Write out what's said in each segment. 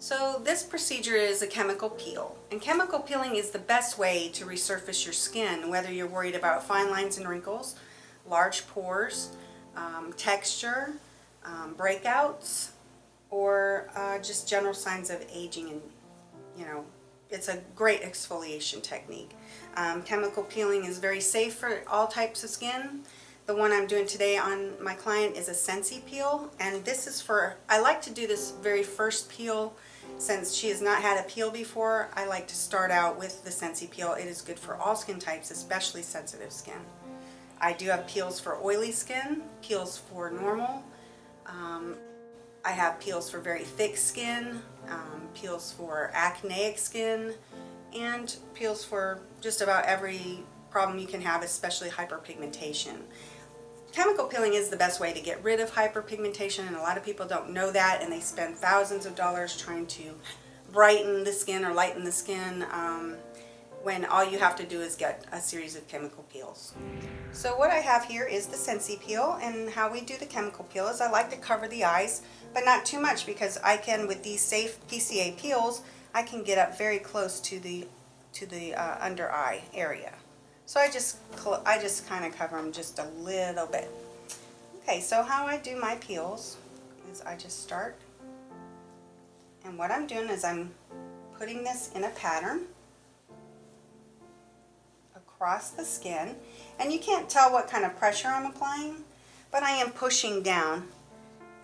So this procedure is a chemical peel, and chemical peeling is the best way to resurface your skin, whether you're worried about fine lines and wrinkles, large pores, texture, breakouts, or just general signs of aging. And it's a great exfoliation technique. Chemical peeling is very safe for all types of skin. The one I'm doing today on my client is a Sensi peel, and this is for, I like to do this very first peel. Since she has not had a peel before, I like to start out with the Sensi peel. It is good for all skin types, especially sensitive skin. I do have peels for oily skin, peels for normal. I have peels for very thick skin, peels for acneic skin, and peels for just about every problem you can have, especially hyperpigmentation. Chemical peeling is the best way to get rid of hyperpigmentation, and a lot of people don't know that, and they spend thousands of dollars trying to brighten the skin or lighten the skin when all you have to do is get a series of chemical peels. So what I have here is the Sensi peel, and how we do the chemical peel is I like to cover the eyes, but not too much, because I can, with these safe PCA peels, I can get up very close to the under eye area. So I just kind of cover them just a little bit. Okay, so how I do my peels is I just start, and what I'm doing is I'm putting this in a pattern across the skin, and you can't tell what kind of pressure I'm applying, but I am pushing down,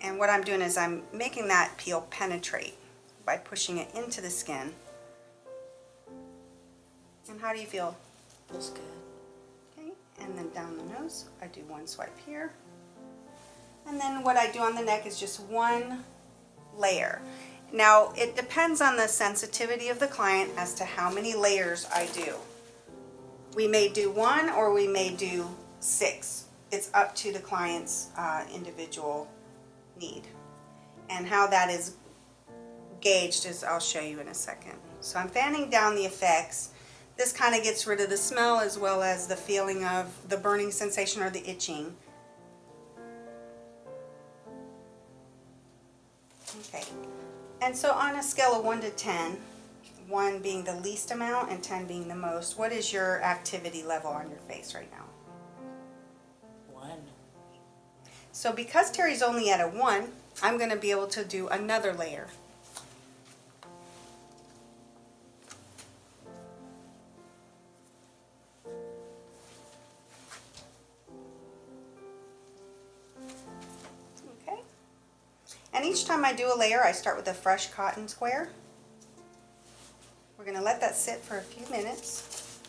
and what I'm doing is I'm making that peel penetrate by pushing it into the skin. And how do you feel? Feels good. Okay, and then down the nose, I do one swipe here. And then what I do on the neck is just one layer. Now, it depends on the sensitivity of the client as to how many layers I do. We may do one, or we may do 6. It's up to the client's individual need. And how that is gauged is I'll show you in a second. So I'm fanning down the effects. This kind of gets rid of the smell as well as the feeling of the burning sensation or the itching. Okay, and so on a scale of 1 to 10, 1 being the least amount and 10 being the most, what is your activity level on your face right now? 1. So because Terry's only at a 1, I'm going to be able to do another layer. And each time I do a layer, I start with a fresh cotton square. We're going to let that sit for a few minutes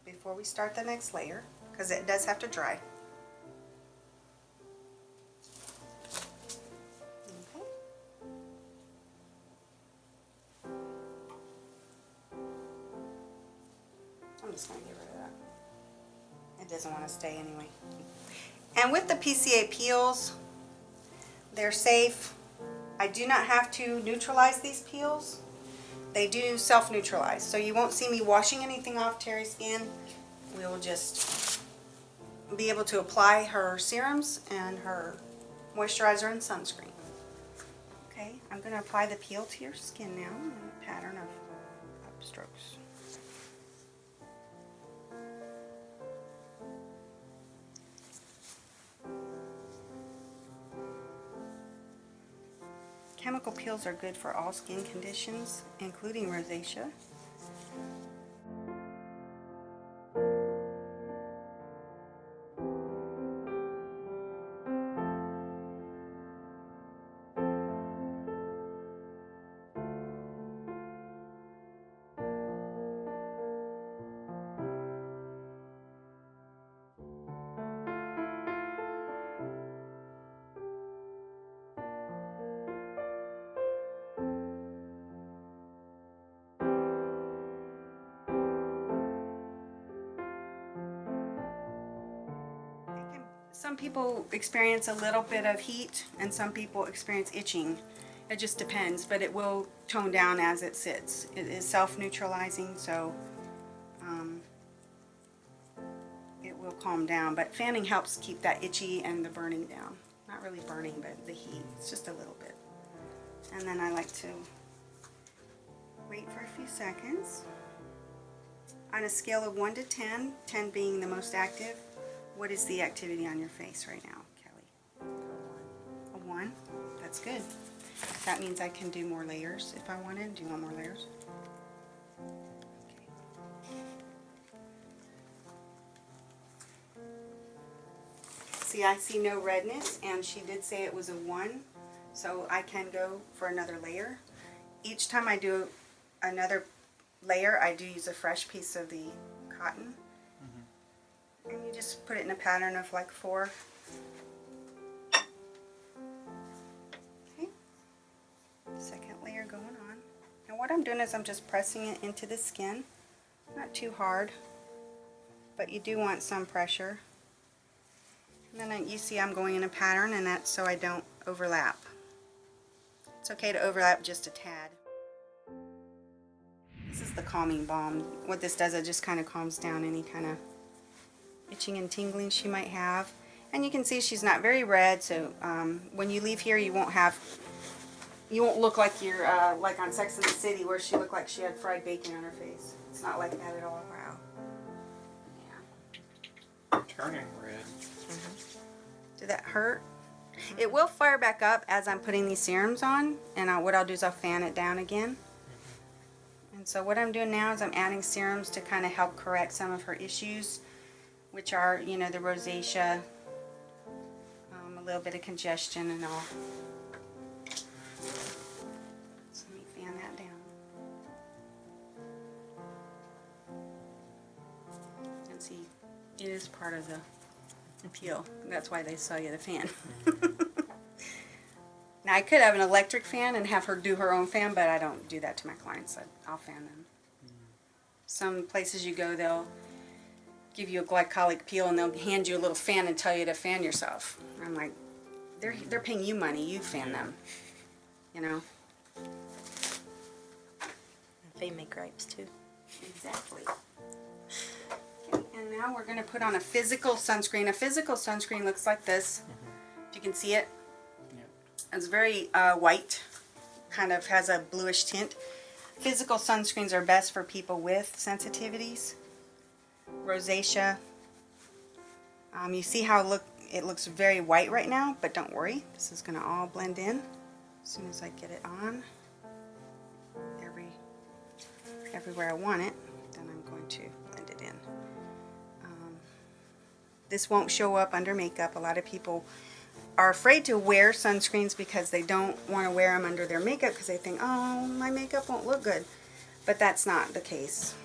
before we start the next layer, because it does have to dry. Okay. I'm just going to get rid of that. It doesn't want to stay anyway. And with the PCA peels, they're safe. I do not have to neutralize these peels. They do self-neutralize, so you won't see me washing anything off Terry's skin. We'll just be able to apply her serums and her moisturizer and sunscreen. Okay, I'm going to apply the peel to your skin now in a pattern of upstrokes. Chemical peels are good for all skin conditions, including rosacea. Some people experience a little bit of heat and some people experience itching. It just depends, but it will tone down as it sits. It is self-neutralizing, so it will calm down. But fanning helps keep that itchy and the burning down. Not really burning, but the heat. It's just a little bit. And And then I like to wait for a few seconds. On a scale of 1 to 10, 10 being the most active, what is the activity on your face right now, Kelly? A 1? That's good. That means I can do more layers if I wanted. Do you want more layers? Okay. See, I see no redness, and she did say it was a 1, so I can go for another layer. Each time I do another layer, I do use a fresh piece of the cotton. And you just put it in a pattern of like 4. Okay. Second layer going on. And what I'm doing is I'm just pressing it into the skin. Not too hard, but you do want some pressure. And then you see I'm going in a pattern, and that's so I don't overlap. It's okay to overlap just a tad. This is the calming balm. What this does, it just kind of calms down any kind of itching and tingling she might have. And you can see she's not very red, so when you leave here you won't look like you're like on Sex and the City where she looked like she had fried bacon on her face. It's not like that at all. Wow. Yeah. Turning red. Did that hurt? It will fire back up as I'm putting these serums on, and what I'll do is I'll fan it down again. And so what I'm doing now is I'm adding serums to kind of help correct some of her issues, which are, you know, the rosacea, a little bit of congestion and all. So let me fan that down. And see, it is part of the peel. That's why they sell you the fan. Now I could have an electric fan and have her do her own fan, but I don't do that to my clients. I'll fan them. Some places you go, they'll give you a glycolic peel and they'll hand you a little fan and tell you to fan yourself. I'm like, they're paying you money, you fan them. You know? They make grapes too. Exactly. Okay, and now we're going to put on a physical sunscreen. A physical sunscreen looks like this. If you can see it. It's very white, kind of has a bluish tint. Physical sunscreens are best for people with sensitivities, rosacea. You see how it looks very white right now, but don't worry, this is going to all blend in as soon as I get it on everywhere I want it. Then I'm going to blend it in. This won't show up under makeup. A lot of people are afraid to wear sunscreens because they don't want to wear them under their makeup because they think, oh, my makeup won't look good. But that's not the case.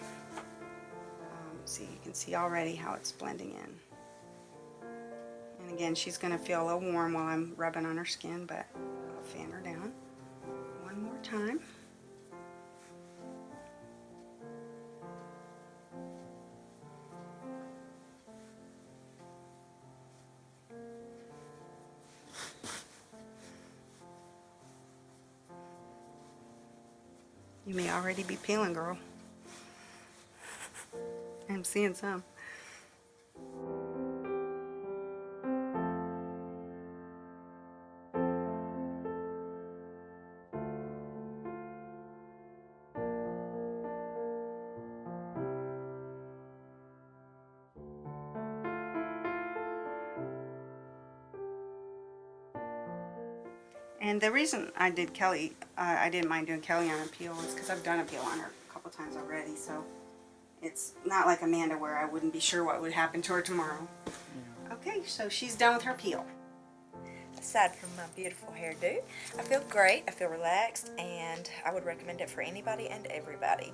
See, you can see already how it's blending in. And again, she's going to feel a little warm while I'm rubbing on her skin, but I'll fan her down one more time. You may already be peeling, girl. I'm seeing some. And the reason I did Kelly, I didn't mind doing Kelly on a peel is because I've done a peel on her a couple times already, so it's not like Amanda where I wouldn't be sure what would happen to her tomorrow. Yeah. Okay, so she's done with her peel. Aside from my beautiful hairdo, I feel great, I feel relaxed, and I would recommend it for anybody and everybody.